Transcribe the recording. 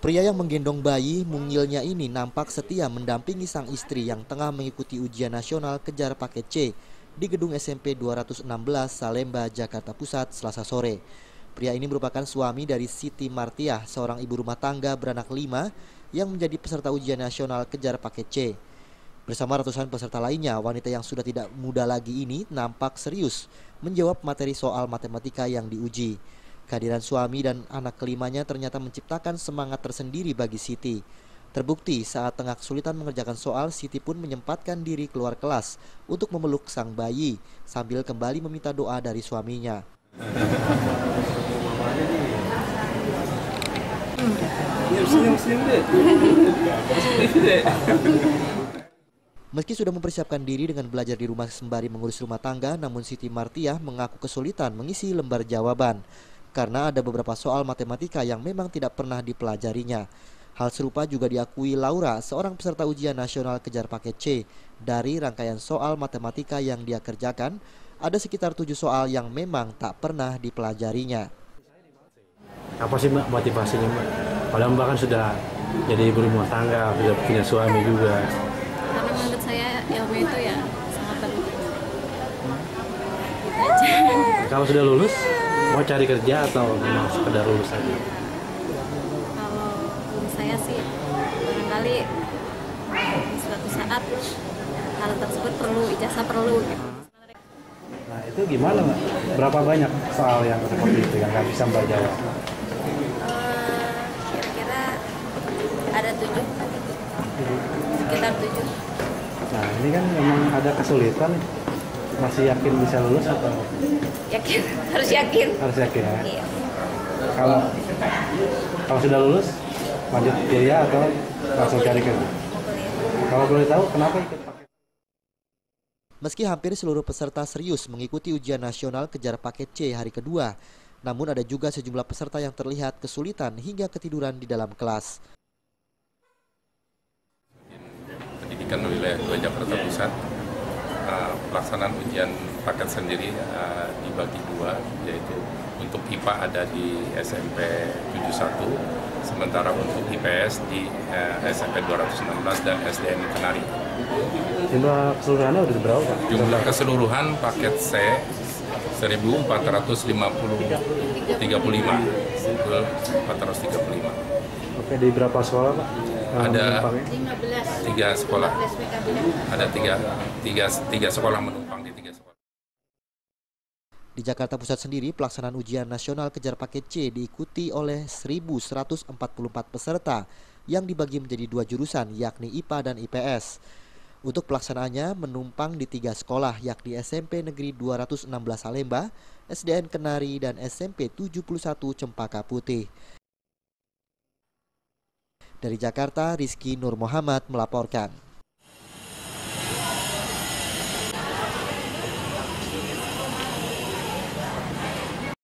Pria yang menggendong bayi mungilnya ini nampak setia mendampingi sang istri yang tengah mengikuti ujian nasional kejar paket C di gedung SMP 216 Salemba, Jakarta Pusat, Selasa sore. Pria ini merupakan suami dari Siti Martiah, seorang ibu rumah tangga beranak 5 yang menjadi peserta ujian nasional kejar paket C. Bersama ratusan peserta lainnya, wanita yang sudah tidak muda lagi ini nampak serius menjawab materi soal matematika yang diuji. Kehadiran suami dan anak kelimanya ternyata menciptakan semangat tersendiri bagi Siti. Terbukti saat tengah kesulitan mengerjakan soal, Siti pun menyempatkan diri keluar kelas untuk memeluk sang bayi sambil kembali meminta doa dari suaminya. Meski sudah mempersiapkan diri dengan belajar di rumah sembari mengurus rumah tangga, namun Siti Martiah mengaku kesulitan mengisi lembar jawaban karena ada beberapa soal matematika yang memang tidak pernah dipelajarinya. Hal serupa juga diakui Laura, seorang peserta ujian nasional kejar paket C. Dari rangkaian soal matematika yang dia kerjakan, ada sekitar 7 soal yang memang tak pernah dipelajarinya. Apa sih Mbak motivasinya Mbak? Padahal Mbak kan sudah jadi ibu rumah tangga, sudah punya suami juga. Karena menurut saya ilmu itu ya sangat penting. Gitu aja. Kalau sudah lulus, mau cari kerja atau memang sekedar lulus saja? Kalau saya sih barangkali di suatu saat hal tersebut perlu, ijazah perlu gitu. Nah itu gimana Mbak? Berapa banyak soal yang seperti itu yang nggak bisa Mbak jawab? Kira-kira ada 7, sekitar 7. Nah ini kan memang ada kesulitan, masih yakin bisa lulus atau? Yakin, harus yakin. Harus yakin ya? Iya. Kalau sudah lulus, lanjut kuliah atau langsung cari kerja? Kalau boleh tahu kenapa ikut paket? Meski hampir seluruh peserta serius mengikuti ujian nasional kejar paket C hari kedua, namun ada juga sejumlah peserta yang terlihat kesulitan hingga ketiduran di dalam kelas. Pendidikan wilayah 2 Jakarta Pusat, pelaksanaan ujian paket sendiri dibagi 2, yaitu untuk IPA ada di SMP 71, sementara untuk IPS di SMP 216 dan SDN Kenari. Jumlah keseluruhannya udah berapa Pak? Jumlah keseluruhan paket C 1435. Oke, di berapa sekolah Pak? Ada 3 sekolah. Ada tiga sekolah menumpang di 3 sekolah. Di Jakarta Pusat sendiri, pelaksanaan ujian nasional kejar paket C diikuti oleh 1.144 peserta yang dibagi menjadi 2 jurusan, yakni IPA dan IPS. Untuk pelaksanaannya menumpang di 3 sekolah, yakni SMP Negeri 216 Salemba, SDN Kenari, dan SMP 71 Cempaka Putih. Dari Jakarta, Rizky Nur Muhammad melaporkan.